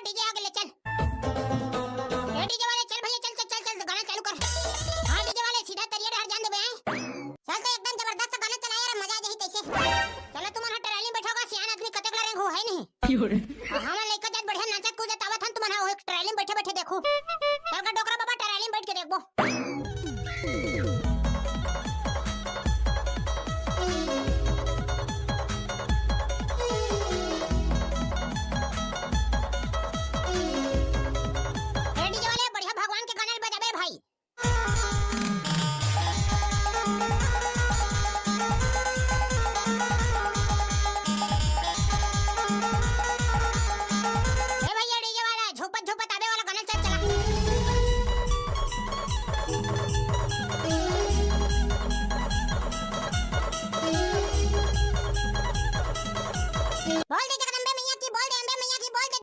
DJ आ गए, चल ये डीजे वाले, चल भैया, चल चल चल चल गाना चालू कर। हां डीजे वाले सीधा तरिया हर जान देबे हैं। चल तो एकदम जबरदस्त गाना चला यार, मजा आ जाई तैसे। चलो तुम्हारा ट्राली बैठोगा, सियान आदमी कतक लड़े हो है नहीं। हां मैं लइका जात बढ़िया नाचत कूदत आवत हन, तुम्हारा वो ट्राली में बैठे बैठे देखो।